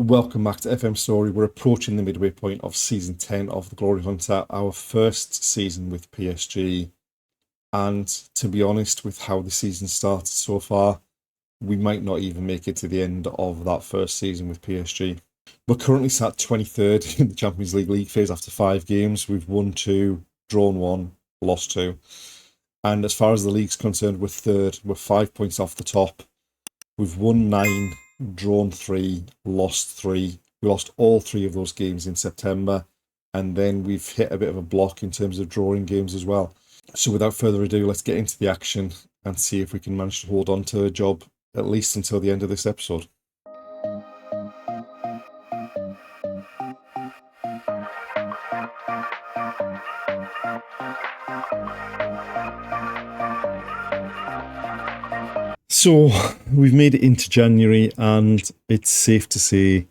Welcome back to FM Story. We're approaching the midway point of season 10 of the Glory Hunter, our first season with PSG. And to be honest, with how the season started so far, we might not even make it to the end of that first season with PSG. We're currently sat 23rd in the Champions League phase after 5 games. We've won 2, drawn 1, lost 2. And as far as the league's concerned, we're third. We're 5 points off the top. We've won 9, drawn 3, lost 3. We lost all 3 of those games in September, and then we've hit a bit of a block in terms of drawing games as well. So without further ado, let's get into the action and see if we can manage to hold on to a job at least until the end of this episode. So we've made it into January, and it's safe to say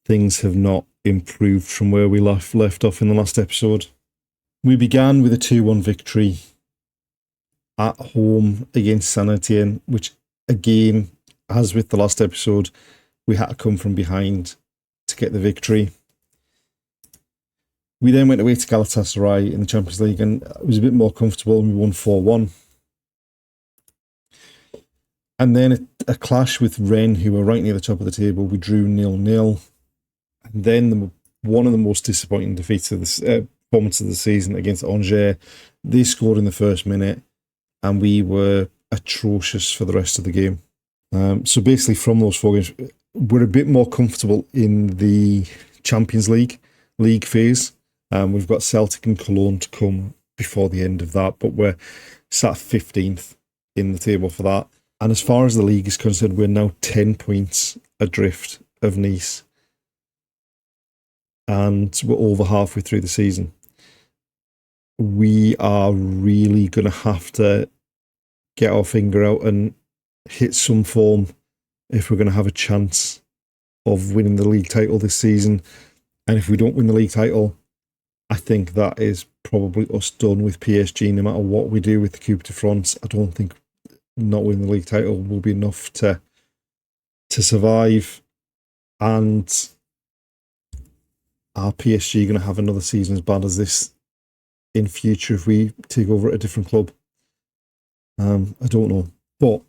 things have not improved from where we left off in the last episode. We began with a 2-1 victory at home against Saint Etienne, which again, as with the last episode, we had to come from behind to get the victory. We then went away to Galatasaray in the Champions League, and it was a bit more comfortable, and we won 4-1. And then a clash with Rennes, who were right near the top of the table. We drew 0-0. And then one of the most disappointing defeats of the performance of the season against Angers. They scored in the first minute, and we were atrocious for the rest of the game. So basically, from those 4 games, we're a bit more comfortable in the Champions League phase. We've got Celtic and Cologne to come before the end of that, but we're sat 15th in the table for that. And as far as the league is concerned, we're now 10 points adrift of Nice. And we're over halfway through the season. We are really going to have to get our finger out and hit some form if we're going to have a chance of winning the league title this season. And if we don't win the league title, I think that is probably us done with PSG, no matter what we do with the Coupe de France. I don't think not winning the league title will be enough to survive. And are PSG going to have another season as bad as this in future if we take over at a different club? I don't know. But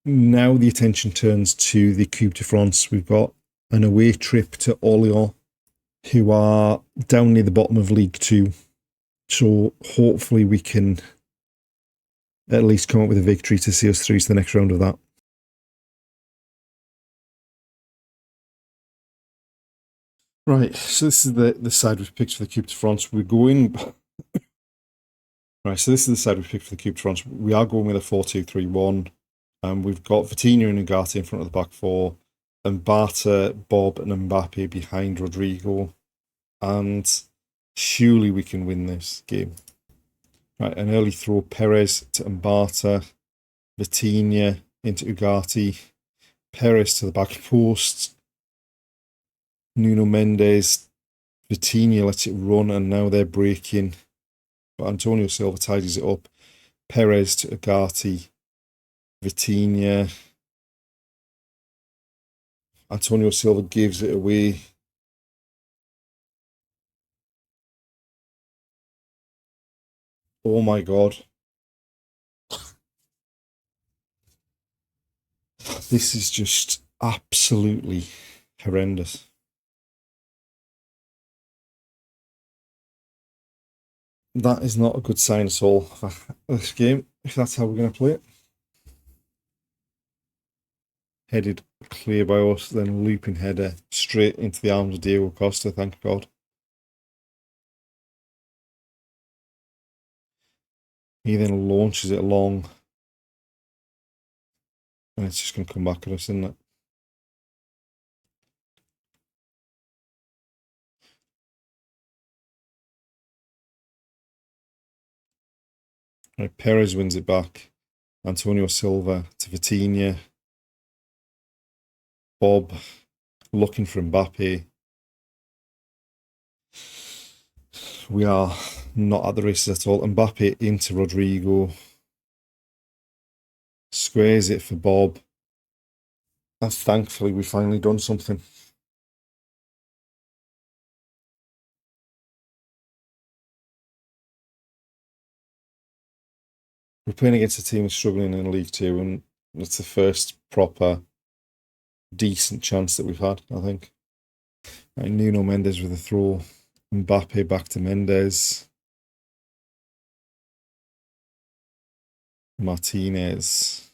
now the attention turns to the Coupe de France. We've got an away trip to Orléans, who are down near the bottom of Ligue 2. So hopefully we can at least come up with a victory to see us through to the next round of that. Right, so this is the side we've picked for the Coupe de France. We're going... Right, so this is the side we've picked for the Coupe de France. We are going with a 4-2-3-1. We've got Vitinha and Ugarte in front of the back 4, and Barta, Bob and Mbappe behind Rodrigo. And surely we can win this game. Right, an early throw, Perez to Mbata, Vitinha into Ugarte, Perez to the back post, Nuno Mendes, Vitinha lets it run, and now they're breaking, but Antonio Silva tidies it up. Perez to Ugarte, Vitinha, Antonio Silva gives it away. Oh my God. This is just absolutely horrendous. That is not a good sign at all for this game, if that's how we're going to play it. Headed clear by us, then looping header straight into the arms of Diego Costa, thank God. He then launches it along, and it's just going to come back at us, isn't it? Right, Perez wins it back. Antonio Silva to Vitinha. Bob looking for Mbappe. We are not at the races at all. Mbappe into Rodrigo. Squares it for Bob. And thankfully, we've finally done something. We're playing against a team that's struggling in League Two, and it's the first proper decent chance that we've had, I think. Right, Nuno Mendes with a throw. Mbappe back to Mendes. Martinez.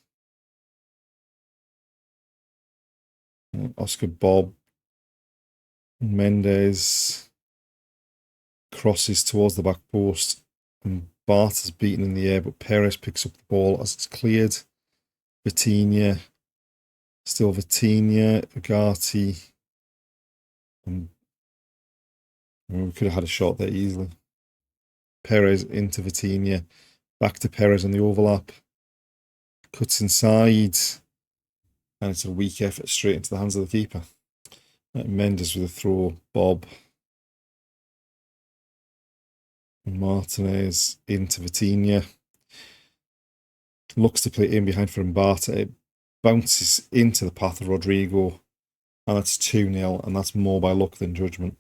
Oscar Bob. Mendes. Crosses towards the back post. And Bart's beaten in the air, but Perez picks up the ball as it's cleared. Vitinha. Still Vitinha. Ugarte. And we could have had a shot there easily. Perez into Vitinha. Back to Perez on the overlap. Cuts inside. And it's a weak effort straight into the hands of the keeper. Mendes with a throw. Bob. Martinez into Vitinha. Looks to play in behind for Mbata. It bounces into the path of Rodrigo. And that's 2-0. And that's more by luck than judgment.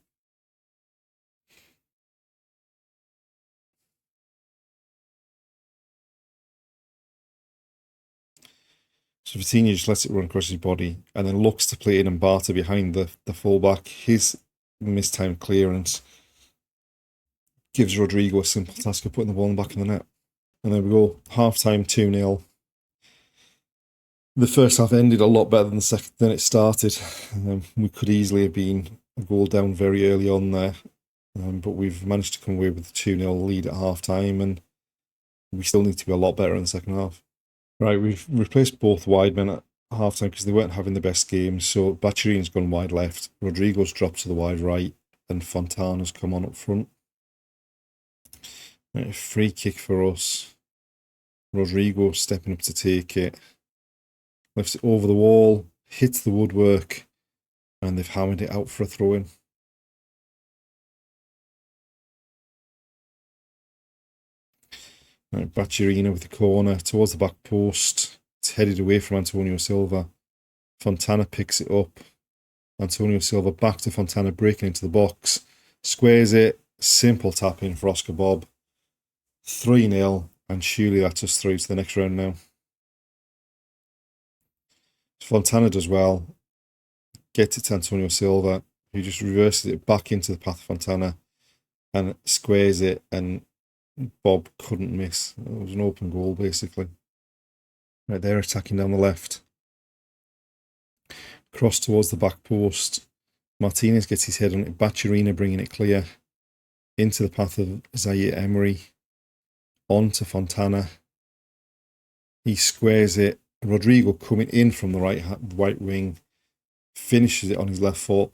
So Vitinha just lets it run across his body and then looks to play in Mbata behind the fullback. His mistimed clearance gives Rodrigo a simple task of putting the ball in the back of the net. And there we go. Half-time 2-0. The first half ended a lot better than it started. We could easily have been a goal down very early on there. But we've managed to come away with a 2-0 lead at half-time, and we still need to be a lot better in the second half. Right, we've replaced both wide men at half-time because they weren't having the best games. So Bacciarini's gone wide left, Rodrigo's dropped to the wide right, and Fontana's come on up front. Right, free kick for us. Rodrigo stepping up to take it. Lifts it over the wall, hits the woodwork, and they've hammered it out for a throw-in. Right, Bacciarina with the corner towards the back post. It's headed away from Antonio Silva. Fontana picks it up. Antonio Silva back to Fontana, breaking into the box. Squares it. Simple tap in for Oscar Bob. 3-0, and surely that's us through to the next round now. Fontana does well. Gets it to Antonio Silva, who just reverses it back into the path of Fontana and squares it, and Bob couldn't miss. It was an open goal, basically. Right, they're attacking down the left. Cross towards the back post. Martinez gets his head on it. Bacciarina bringing it clear into the path of Zaire Emery. On to Fontana. He squares it. Rodrigo coming in from the right wing. Finishes it on his left foot.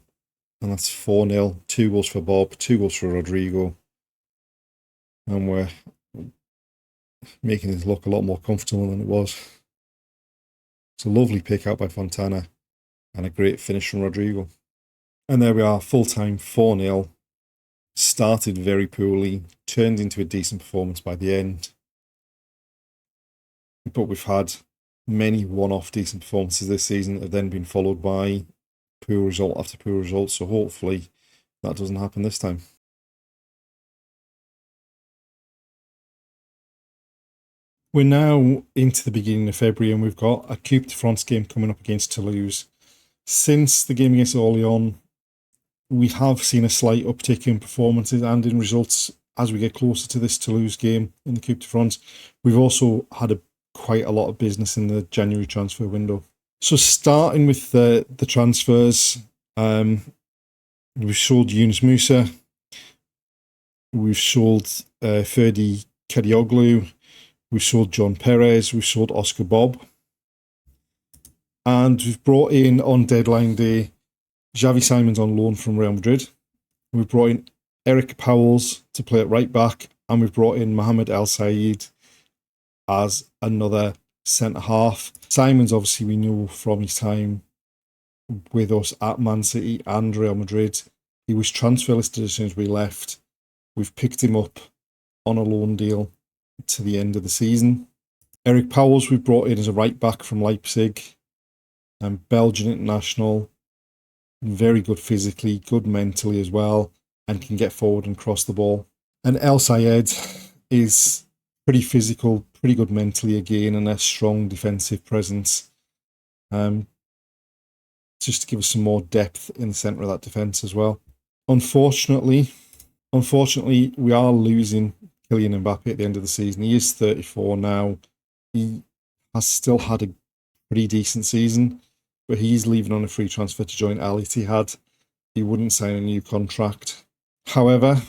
And that's 4-0. 2 goals for Bob. 2 goals for Rodrigo. And we're making it look a lot more comfortable than it was. It's a lovely pick out by Fontana and a great finish from Rodrigo. And there we are, full-time 4-0. Started very poorly, turned into a decent performance by the end. But we've had many one-off decent performances this season that have then been followed by poor result after poor result. So hopefully that doesn't happen this time. We're now into the beginning of February, and we've got a Coupe de France game coming up against Toulouse. Since the game against Orléans, we have seen a slight uptick in performances and in results as we get closer to this Toulouse game in the Coupe de France. We've also had quite a lot of business in the January transfer window. So starting with the transfers, we've sold Yunus Musa, we've sold Ferdi Kadioglu, we've sold John Perez, we've sold Oscar Bob, and we've brought in on deadline day Xavi Simons on loan from Real Madrid. We've brought in Eric Powells to play at right back, and we've brought in Mohamed El Sayed as another centre half. Simons, obviously, we know from his time with us at Man City and Real Madrid. He was transfer listed as soon as we left. We've picked him up on a loan deal to the end of the season. Eric Powells we've brought in as a right back from Leipzig, and Belgian international, very good physically, good mentally as well, and can get forward and cross the ball. And El Sayed is pretty physical, pretty good mentally again, and a strong defensive presence. Just to give us some more depth in the centre of that defence as well. Unfortunately, we are losing Kylian Mbappe at the end of the season. He is 34 now. He has still had a pretty decent season, but he's leaving on a free transfer to join Al Ittihad. He wouldn't sign a new contract. However,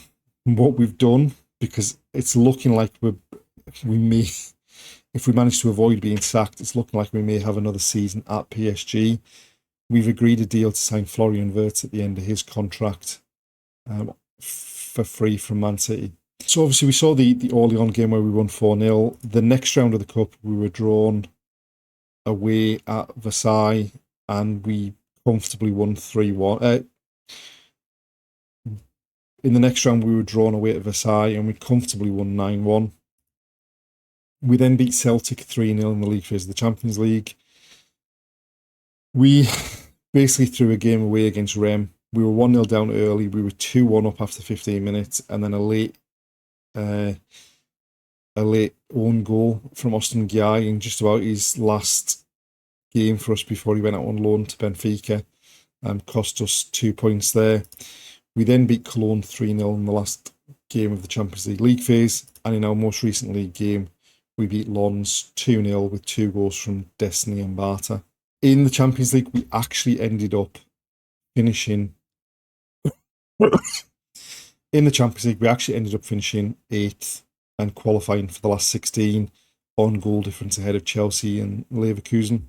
what we've done, because it's looking like we may, if we manage to avoid being sacked, it's looking like we may have another season at PSG. We've agreed a deal to sign Florian Wirtz at the end of his contract for free from Man City. So obviously we saw the Orleans game where we won 4-0. The next round of the Cup, we were drawn away at Versailles and we comfortably won 3-1. In the next round, we were drawn away at Versailles and we comfortably won 9-1. We then beat Celtic 3-0 in the league phase of the Champions League. We basically threw a game away against Rennes. We were 1-0 down early. We were 2-1 up after 15 minutes, and then a late own goal from Austin Guy in just about his last game for us before he went out on loan to Benfica, cost us 2 points there. We then beat Cologne 3-0 in the last game of the Champions League phase, and in our most recent league game, we beat Lens 2-0 with 2 goals from Destiny and Barta. In the Champions League, we actually ended up finishing... In the Champions League, we actually ended up finishing 8th and qualifying for the last 16 on goal difference ahead of Chelsea and Leverkusen.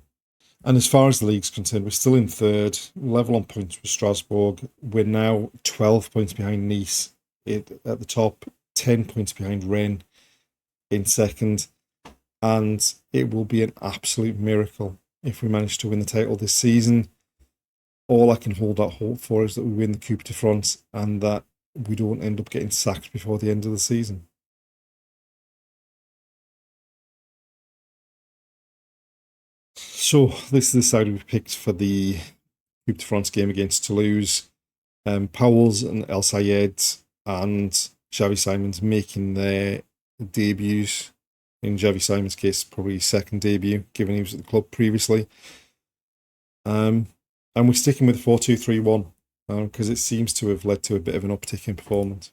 And as far as the league's concerned, we're still in 3rd, level on points with Strasbourg. We're now 12 points behind Nice at the top, 10 points behind Rennes in 2nd. And it will be an absolute miracle if we manage to win the title this season. All I can hold out hope for is that we win the Coupe de France and that we don't end up getting sacked before the end of the season. So this is the side we've picked for the Coupe de France game against Toulouse. Powell's and El Sayed and Xavi Simons making their debuts. In Xavi Simons' case, probably his 2nd debut, given he was at the club previously. And we're sticking with 4-2-3-1 because it seems to have led to a bit of an uptick in performance.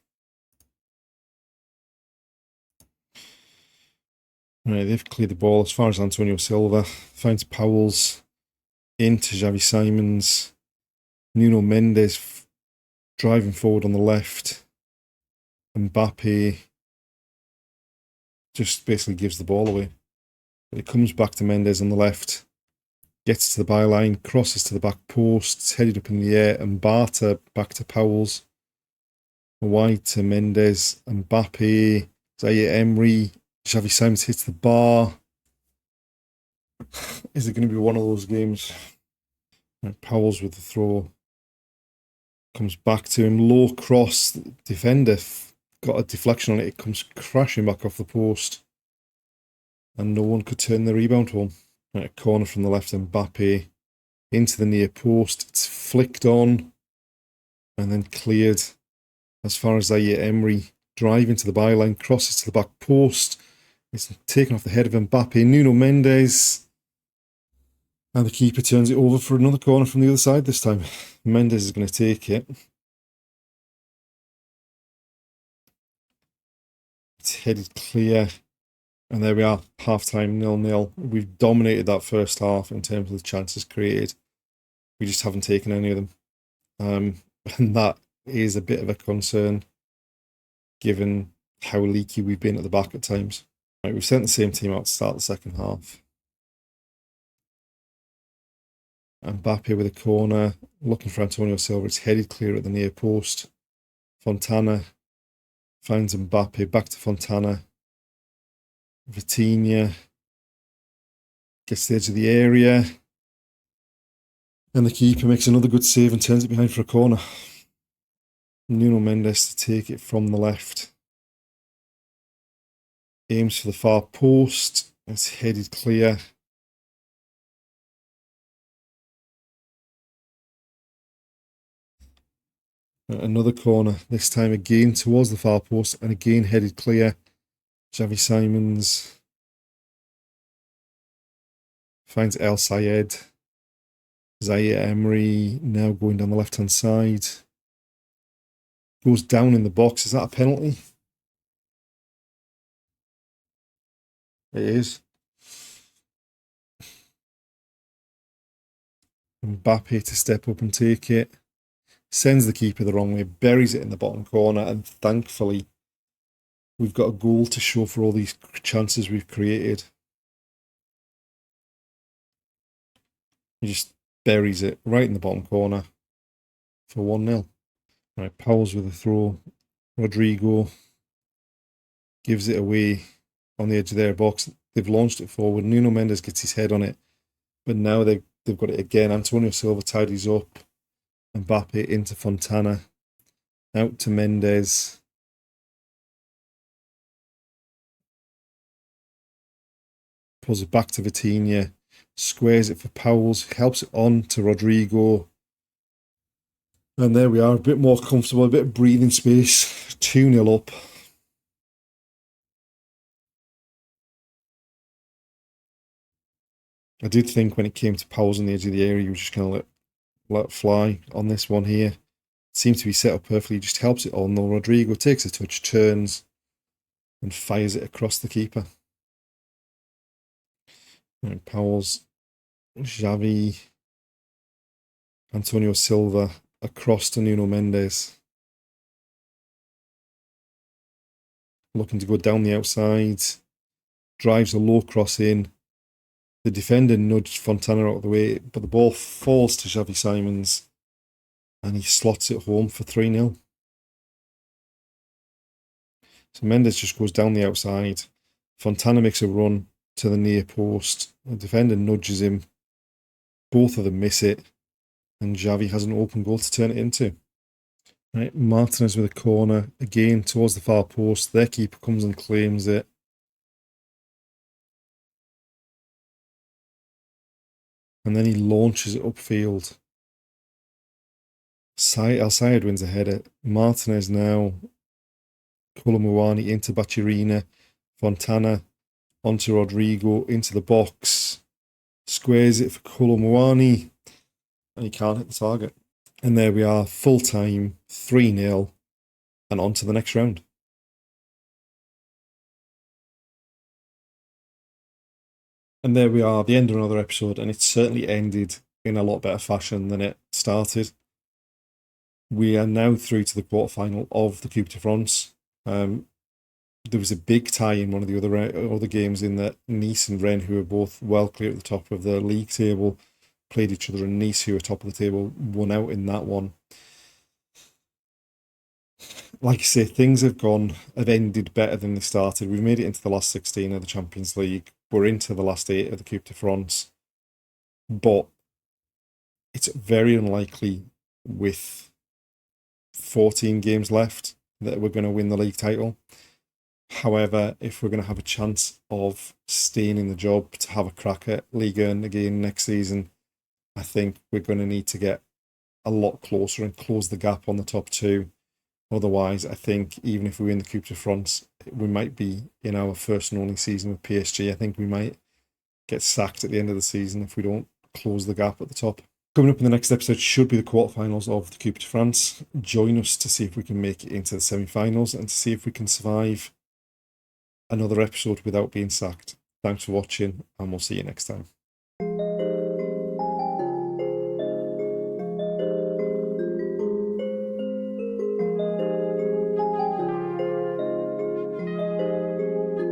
Right, they've cleared the ball as far as Antonio Silva. Finds Powell's into Xavi Simons. Nuno Mendes driving forward on the left. Mbappe just basically gives the ball away. It comes back to Mendes on the left. Gets to the byline, crosses to the back post, it's headed up in the air, and Barta back to Powell's. Wide to Mendes, Mbappe, Zaire Emery, Xavi Simons hits the bar. Is it going to be one of those games? And Powell's with the throw. Comes back to him, low cross, defender got a deflection on it, it comes crashing back off the post. And no one could turn the rebound home. Right, a corner from the left, Mbappe into the near post. It's flicked on and then cleared as far as Zaire Emery. Driving to the byline, crosses to the back post. It's taken off the head of Mbappe. Nuno Mendes. And the keeper turns it over for another corner from the other side this time. Mendes is going to take it. It's headed clear. And there we are, half-time 0-0. We've dominated that first half in terms of the chances created. We just haven't taken any of them. And that is a bit of a concern, given how leaky we've been at the back at times. Right, we've sent the same team out to start the second half. Mbappe with a corner, looking for Antonio Silva. It's headed clear at the near post. Fontana finds Mbappe, back to Fontana. Vitinha gets to the edge of the area. And the keeper makes another good save and turns it behind for a corner. Nuno Mendes to take it from the left. Aims for the far post. It's headed clear. Another corner, this time again towards the far post and again headed clear. Xavi Simons finds El Sayed. Zaire Emery now going down the left-hand side. Goes down in the box. Is that a penalty? It is. Mbappe to step up and take it. Sends the keeper the wrong way. Buries it in the bottom corner. And thankfully, we've got a goal to show for all these chances we've created. He just buries it right in the bottom corner for 1-0. Right, Powell's with a throw. Rodrigo gives it away on the edge of their box. They've launched it forward. Nuno Mendes gets his head on it. But now they've got it again. Antonio Silva tidies up. Mbappe into Fontana. Out to Mendes. Pulls it back to Vitinha. Squares it for Powell's. Helps it on to Rodrigo. And there we are. A bit more comfortable. A bit of breathing space. 2-0 up. I did think when it came to Powell's on the edge of the area, he was just going to let it fly on this one here. It seemed to be set up perfectly. He just helps it on though. Rodrigo takes a touch, turns, and fires it across the keeper. Right, Powell's, Xavi, Antonio Silva across to Nuno Mendes. Looking to go down the outside. Drives a low cross in. The defender nudged Fontana out of the way, but the ball falls to Xavi Simons and he slots it home for 3-0. So Mendes just goes down the outside. Fontana makes a run to the near post. The defender nudges him. Both of them miss it. And Xavi has an open goal to turn it into. Right, Martinez with a corner. Again, towards the far post. Their keeper comes and claims it. And then he launches it upfield. El Sayed wins a header. Martinez now. Kolomuani into Bacirina. Fontana onto Rodrigo into the box. Squares it for Kolomuani. And he can't hit the target. And there we are, full time, 3-0. And on to the next round. And there we are, the end of another episode, and it certainly ended in a lot better fashion than it started. We are now through to the quarterfinal of the Coupe de France. There was a big tie in one of the other games in that Nice and Rennes, who were both well clear at the top of the league table, played each other, and Nice, who were top of the table, won out in that one. Like I say, things have ended better than they started. We've made it into the last 16 of the Champions League. We're into the last 8 of the Coupe de France. But it's very unlikely with 14 games left that we're going to win the league title. However, if we're going to have a chance of staying in the job to have a crack at Liga again next season, I think we're going to need to get a lot closer and close the gap on the top 2. Otherwise, I think even if we win the Coupe de France, we might be in our first and only season with PSG. I think we might get sacked at the end of the season if we don't close the gap at the top. Coming up in the next episode should be the quarterfinals of the Coupe de France. Join us to see if we can make it into the semi-finals and to see if we can survive another episode without being sacked. Thanks for watching, and we'll see you next time.